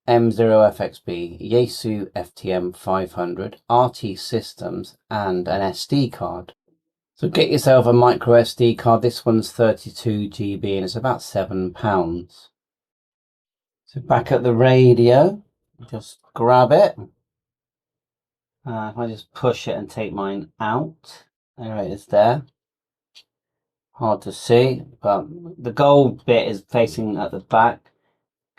M0FXB, Yaesu Ftm500, RT systems, and an SD card. So get yourself a micro SD card. This one's 32 GB and it's about £7. So back at the radio, just grab it. If I just push it and take mine out, there it is there. Hard to see, but the gold bit is facing at the back.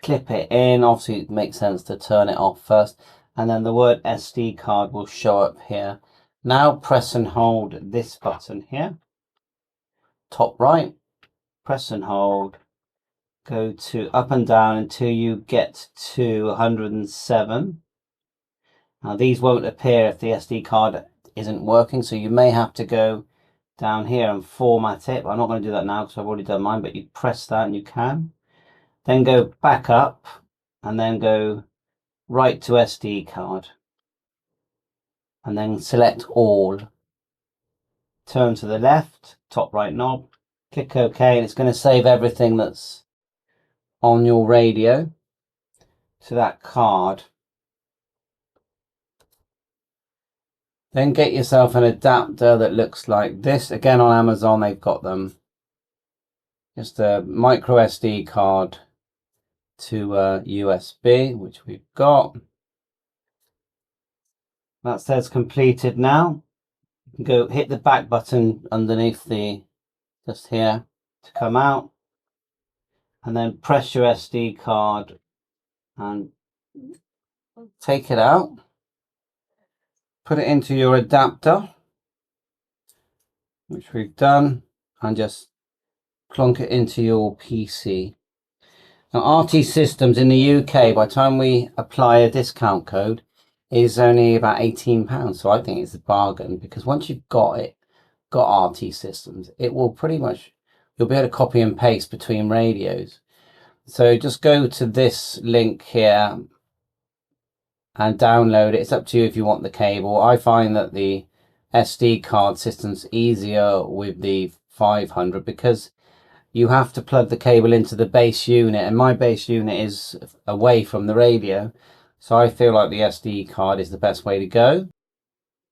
Clip it in. Obviously it makes sense to turn it off first, and then the word SD card will show up here. Now press and hold this button here, top right, press and hold, go to up and down until you get to 107. Now these won't appear if the SD card isn't working, so you may have to go down here and format it, but I'm not going to do that now because I've already done mine, but you press that and you can. Then go back up and then go right to SD card. And then select all. Turn to the left, top right knob, click OK, and it's going to save everything that's on your radio to that card. Then get yourself an adapter that looks like this. Again, on Amazon, they've got them. Just a micro SD card to USB, which we've got. That says completed now. You can go hit the back button underneath the, just here, to come out. And then press your SD card and take it out. Put it into your adapter, which we've done, and just plonk it into your PC. Now RT Systems in the UK, by the time we apply a discount code, is only about £18. So I think it's a bargain, because once you've got RT Systems, it will pretty much, you'll be able to copy and paste between radios. So just go to this link here and download it. It's up to you if you want the cable. I find that the SD card system's easier with the 500 because you have to plug the cable into the base unit, and my base unit is away from the radio, so I feel like the SD card is the best way to go.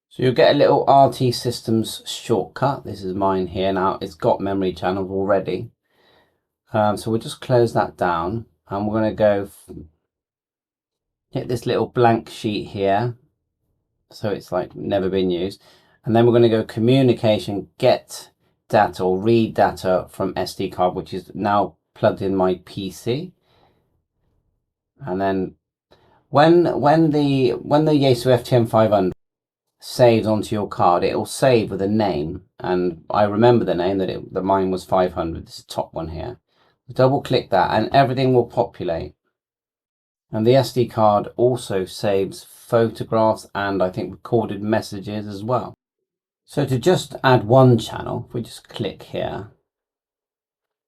So you'll get a little RT Systems shortcut. This is mine here. Now it's got memory channels already, so we'll just close that down, and we're going to go hit this little blank sheet here, so it's like never been used, and then we're going to go communication, get data or read data from SD card, which is now plugged in my PC. And then when the Yaesu Ftm500 saves onto your card, it will save with a name, and I remember the name that mine was 500. This is the top one here. Double click that and everything will populate. And the SD card also saves photographs and I think recorded messages as well. So to just add one channel, if we just click here,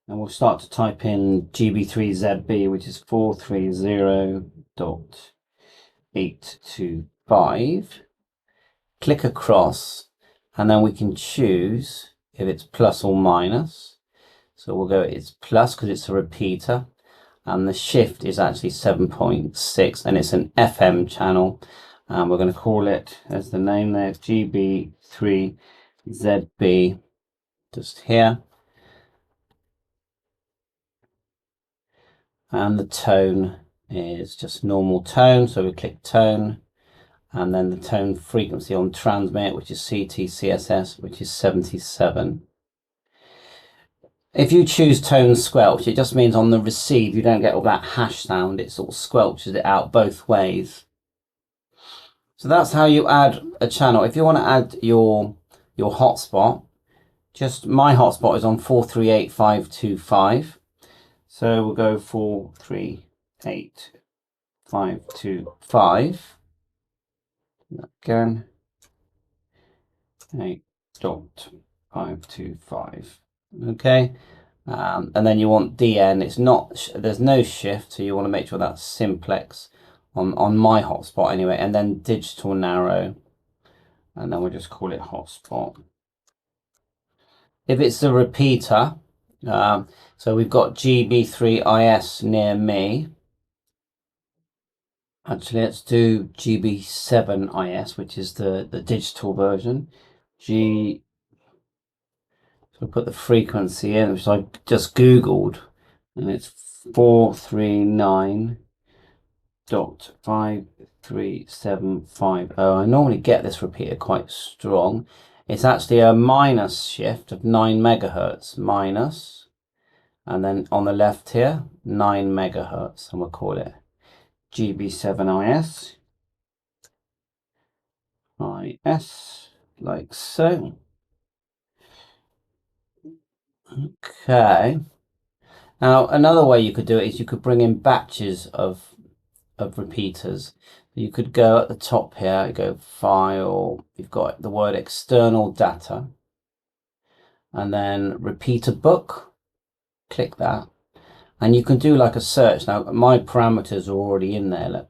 and we'll start to type in GB3ZB, which is 430.825. Click across, and then we can choose if it's plus or minus. So we'll go, it's plus because it's a repeater. And the shift is actually 7.6, and it's an FM channel. And we're going to call it, as the name there, GB3ZB, just here. And the tone is just normal tone, so we click tone, and then the tone frequency on transmit, which is CT/CSS, which is 77. If you choose tone squelch, it just means on the receive you don't get all that hash sound, it sort of squelches it out both ways. So that's how you add a channel. If you want to add your hotspot, just my hotspot is on 438.525. So we'll go 438.525. Again, 8.525. Okay, and then you want DN. It's not, there's no shift, so you want to make sure that's simplex on my hotspot anyway, and then digital narrow, and then we'll just call it hotspot. If it's a repeater, so we've got GB3IS near me, Actually, let's do GB7IS, which is the digital version. So put the frequency in, which I just Googled, and it's 439.5375. I normally get this repeated quite strong. It's actually a minus shift of 9 megahertz, minus, and then on the left here, 9 megahertz, and we'll call it GB7IS. IS, like so. Okay. Now, another way you could do it is you could bring in batches of repeaters. You could go at the top here, you go File, you've got the word External Data, and then Repeater Book, click that, and you can do like a search. Now, my parameters are already in there, look,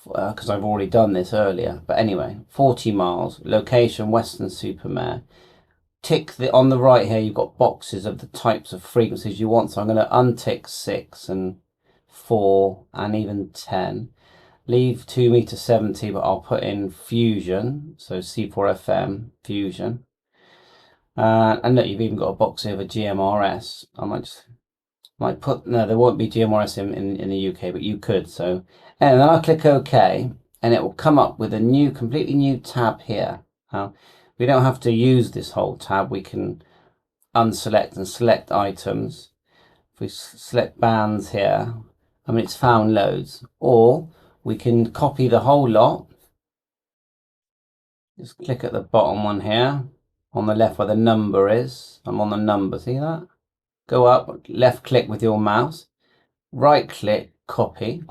because I've already done this earlier. But anyway, 40 miles, location Weston-super-Mare. Tick on the right here, you've got boxes of the types of frequencies you want. So I'm going to untick 6 and 4 and even 10. Leave 2m70, but I'll put in fusion. So C4FM fusion. And look, you've even got a box here of a GMRS. I might put, no, there won't be GMRS in the UK, but you could. So, and then I'll click OK, and it will come up with a completely new tab here. Now, we don't have to use this whole tab. We can unselect and select items. If we select bands here, I mean, it's found loads. Or we can copy the whole lot. Just click at the bottom one here, on the left where the number is. I'm on the number, see that? Go up, left click with your mouse, right click, copy.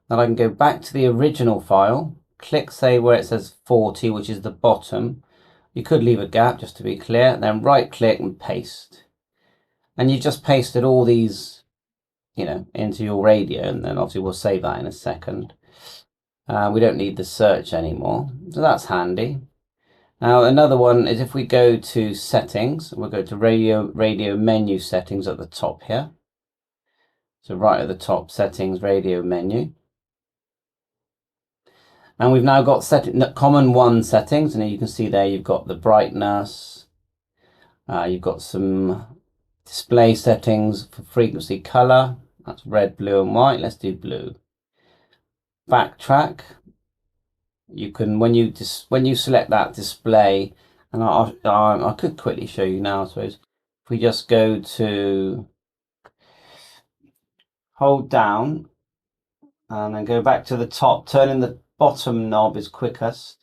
Then I can go back to the original file, click, say, where it says 40, which is the bottom. You could leave a gap just to be clear, then right click and paste. And you just pasted all these, into your radio, and then obviously we'll save that in a second. We don't need the search anymore, so that's handy. Now another one is if we go to settings, we'll go to radio menu settings at the top here. So right at the top, settings, radio menu. And we've now got common 1 settings, and you can see there you've got the brightness, you've got some display settings for frequency color, that's red, blue and white. Let's do blue. Backtrack, you can, when you select that display, and I could quickly show you now, I suppose. If we just go to hold down and then go back to the top, turning the bottom knob is quickest.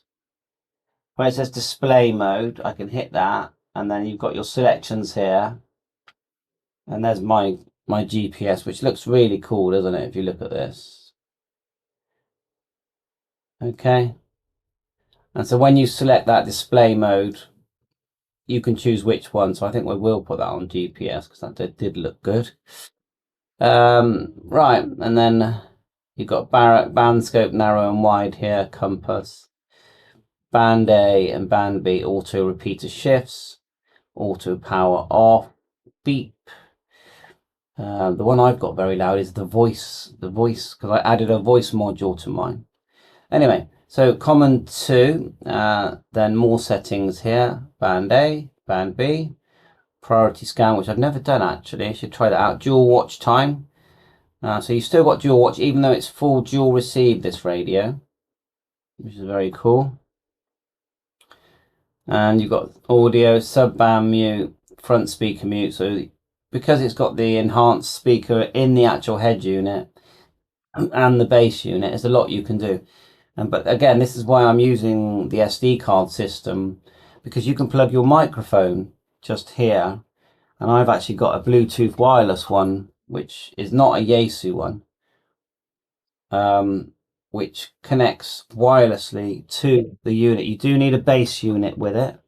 Where it says display mode, I can hit that, and then you've got your selections here. And there's my GPS, which looks really cool, doesn't it, if you look at this? Okay. And so when you select that display mode, you can choose which one. So I think we will put that on GPS because that did look good. Right, and then you've got band scope, narrow and wide here, compass. Band A and band B, auto repeater shifts, auto power off, beep. The one I've got very loud is the voice, because I added a voice module to mine. Anyway, so common 2, then more settings here, band A, band B, priority scan, which I've never done actually, I should try that out, dual watch time. So you've still got dual watch, even though it's full dual receive, this radio, which is very cool. And you've got audio, sub-band mute, front speaker mute. So because it's got the enhanced speaker in the actual head unit and the bass unit, there's a lot you can do. But again, this is why I'm using the SD card system, because you can plug your microphone just here. And I've actually got a Bluetooth wireless one, which is not a Yaesu one, which connects wirelessly to the unit. You do need a bass unit with it,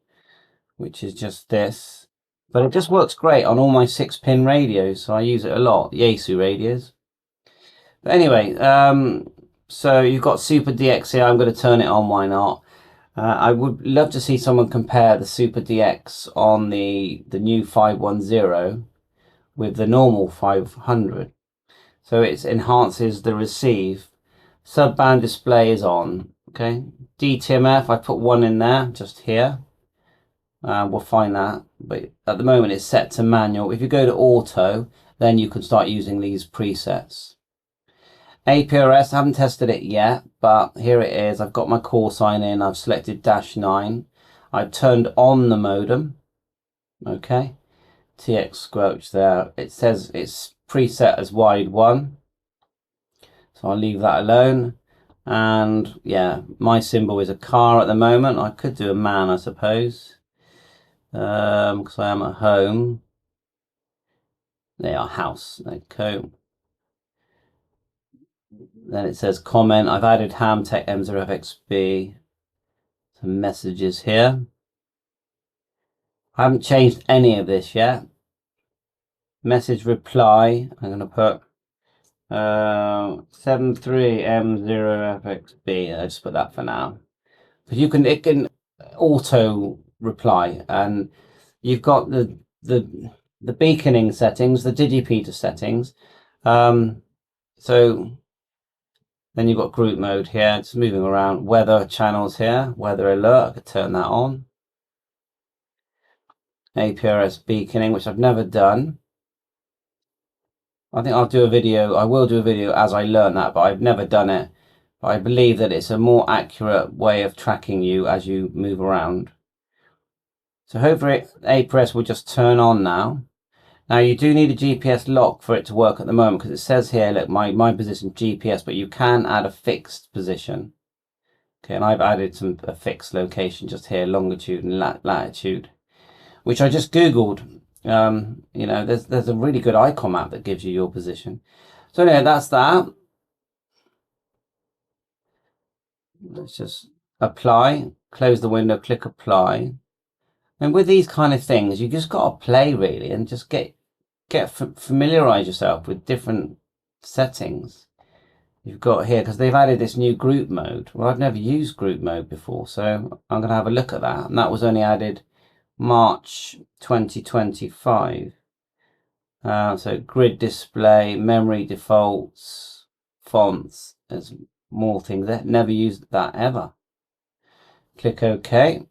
which is just this, but it just works great on all my 6-pin radios, so I use it a lot, Yaesu radios. But anyway, so you've got Super DX here. I'm going to turn it on, why not? I would love to see someone compare the Super DX on the new 510 with the normal 500. So it enhances the receive. Subband display is on. Okay, DTMF, I put one in there just here. We'll find that, but at the moment it's set to manual. If you go to auto, then you can start using these presets. APRS, I haven't tested it yet, but here it is. I've got my call sign in. I've selected -9. I've turned on the modem. Okay, TX squelch there. It says it's preset as wide 1, so I'll leave that alone. And yeah, my symbol is a car at the moment. I could do a man, I suppose, because I am at home. They are house. Okay. Then it says comment. I've added Hamtech M0FXB. Some messages here. I haven't changed any of this yet. Message reply. I'm going to put 73M0FXB. I just put that for now. Because it can auto reply, and you've got the beaconing settings, the digipeater settings. So then you've got group mode here. It's moving around. Weather channels here. Weather alert. I could turn that on. APRS beaconing, which I've never done. I think I'll do a video. I will do a video as I learn that, but I've never done it. But I believe that it's a more accurate way of tracking you as you move around. So hopefully APRS will just turn on now. Now you do need a GPS lock for it to work at the moment, because it says here, look, my position GPS, but you can add a fixed position. Okay, and I've added a fixed location just here, longitude and latitude, which I just Googled. You know, there's a really good icon map that gives you your position. So anyway, that's that. Let's just apply, close the window, click apply. And with these kind of things, you just got to play really, and just familiarize yourself with different settings you've got here, because they've added this new group mode. Well, I've never used group mode before, so I'm going to have a look at that. And that was only added March 2025. So grid display, memory defaults, fonts, there's more things there. Never used that ever. Click OK.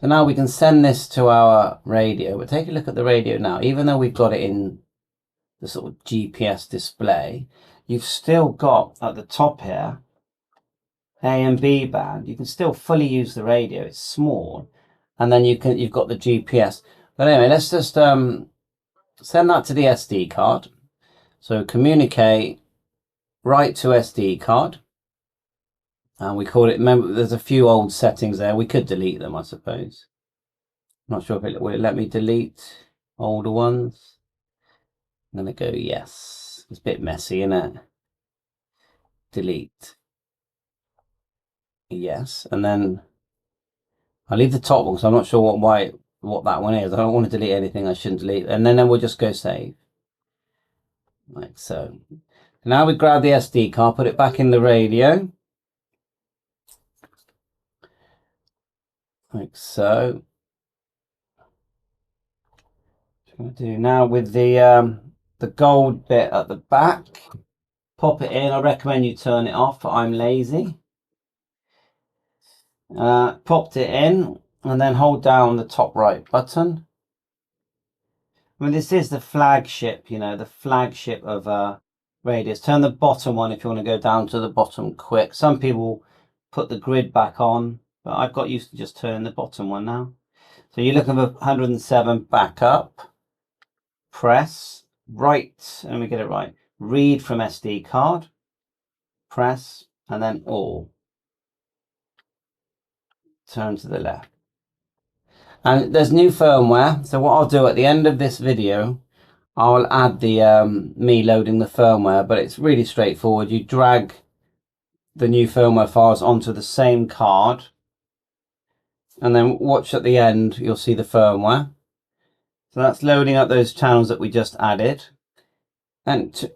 So now we can send this to our radio. But take a look at the radio now. Even though we've got it in the sort of GPS display, you've still got at the top here A and B band. You can still fully use the radio. It's small, and then you've got the GPS. But anyway, let's just send that to the SD card. So communicate, write to SD card, and we call it. Remember, there's a few old settings there. We could delete them, I suppose. I'm not sure if it will let me delete older ones. I'm gonna go yes. It's a bit messy, isn't it? Delete. Yes, and then I'll leave the top one because I'm not sure what that one is. I don't want to delete anything I shouldn't delete. And then we'll just go save. Like so. Now we grab the SD card, put it back in the radio. Like so. What I'm going to do now with the gold bit at the back, pop it in. I recommend you turn it off, but I'm lazy. Popped it in, and then hold down the top right button. I mean, this is the flagship, you know, the flagship of radios. Turn the bottom one if you want to go down to the bottom quick. Some people put the grid back on, but I've got used to just turning the bottom one now. So you're looking for 107 back up. Press, right, let me get it right. Read from SD card. Press, and then all. Turn to the left. And there's new firmware. So what I'll do at the end of this video, I'll add the me loading the firmware, but it's really straightforward. You drag the new firmware files onto the same card, and then watch at the end, you'll see the firmware. So that's loading up those channels that we just added. And to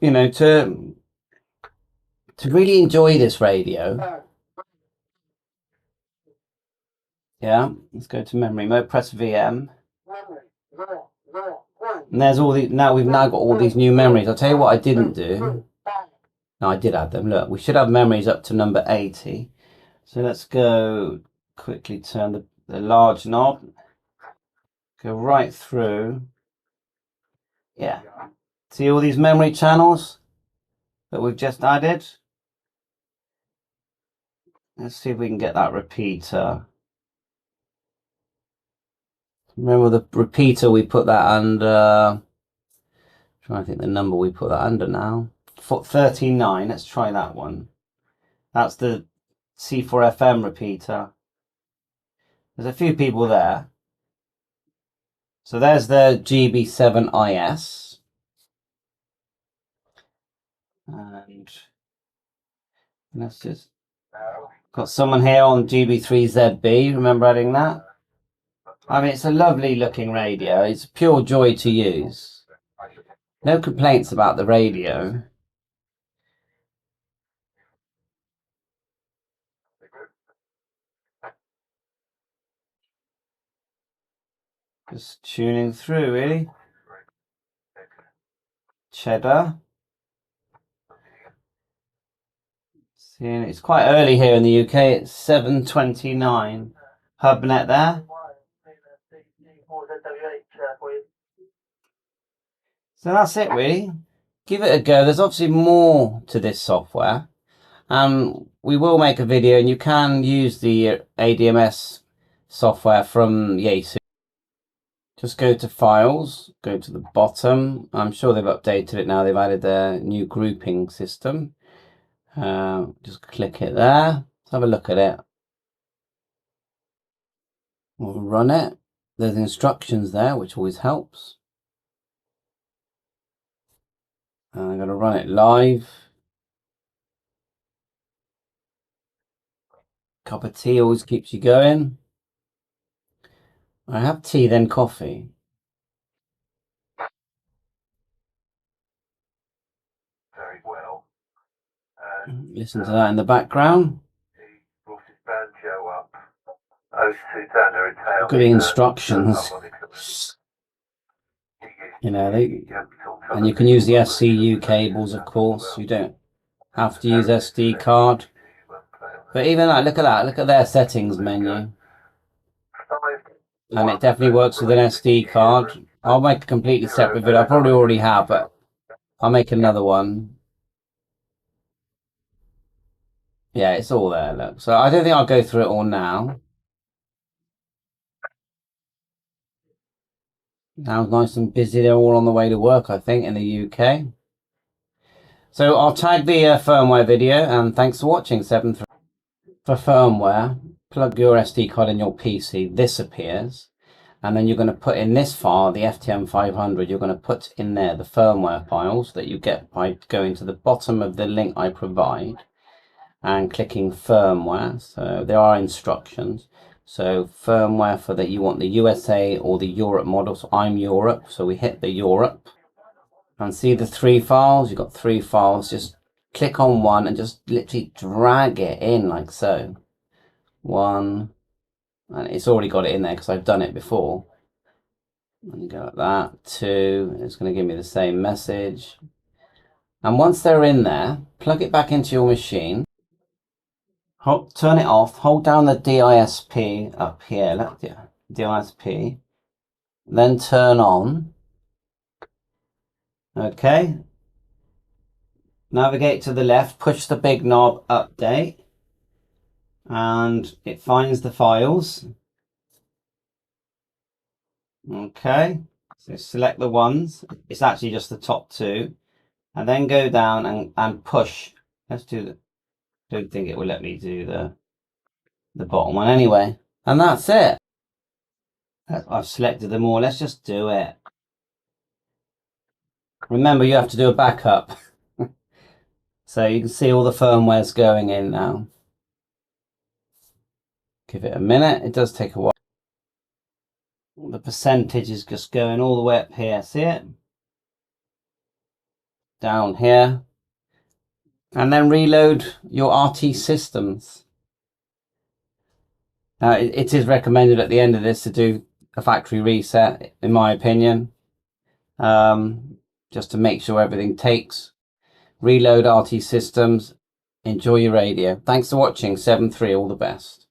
really enjoy this radio, yeah, let's go to memory mode, press VM. And there's all the, now we've got all these new memories. I'll tell you what I didn't do. No, I did add them. Look, we should have memories up to number 80. So let's go quickly turn the large knob. Go right through. Yeah. See all these memory channels that we've just added? Let's see if we can get that repeater. Remember the repeater, we put that under, trying to think the number we put that under now. 39, let's try that one. That's the C4FM repeater. There's a few people there. So there's the GB7IS. And let's just, got someone here on GB3ZB, remember adding that? I mean, it's a lovely looking radio. It's a pure joy to use. No complaints about the radio. Just tuning through, really. Cheddar. Seeing it's quite early here in the UK. It's 7:29. Hubnet there. So that's it, really. Give it a go. There's obviously more to this software. We will make a video, and you can use the ADMS software from Yaesu. Just go to Files, go to the bottom. I'm sure they've updated it now. They've added their new grouping system. Just click it there. Let's have a look at it. We'll run it. There's instructions there, which always helps. I'm going to run it live. Cup of tea always keeps you going. I have tea, then coffee. Very well. Listen to that in the background. He brought his banjo up. Look at the instructions. You know, and you can use the SCU cables, of course. You don't have to use SD card. But even that, look at their settings menu. And it definitely works with an SD card. I'll make a completely separate video. I probably already have, but I'll make another one. Yeah, it's all there, look. So I don't think I'll go through it all now. Now it's nice and busy. They're all on the way to work, I think, in the UK. So I'll tag the firmware video, and thanks for watching. 7.3. For firmware, plug your SD card in your PC. This appears. And then you're going to put in this file, the FTM500, you're going to put in there the firmware files that you get by going to the bottom of the link I provide and clicking firmware. So there are instructions. So firmware for that, you want the USA or the Europe model. So I'm Europe, so we hit the Europe. And see the 3 files? You've got 3 files. Just click on one and just literally drag it in like so. 1. And it's already got it in there because I've done it before. And you go like that. 2. It's going to give me the same message. And once they're in there, plug it back into your machine. Turn it off. Hold down the DISP up here. Look, DISP. Then turn on. Okay. Navigate to the left. Push the big knob. Update. And it finds the files. Okay, so select the ones. It's actually just the top 2, and then go down and push. Let's do the. Don't think it will let me do the bottom one anyway. And that's it. I've selected them all. Let's just do it. Remember, you have to do a backup. So you can see all the firmware's going in now. Give it a minute. It does take a while. The percentage is just going all the way up here. See it? Down here. And then reload your RT systems. Now, it is recommended at the end of this to do a factory reset, in my opinion, just to make sure everything takes. reload RT systems. Enjoy your radio. Thanks for watching. 7.3, all the best.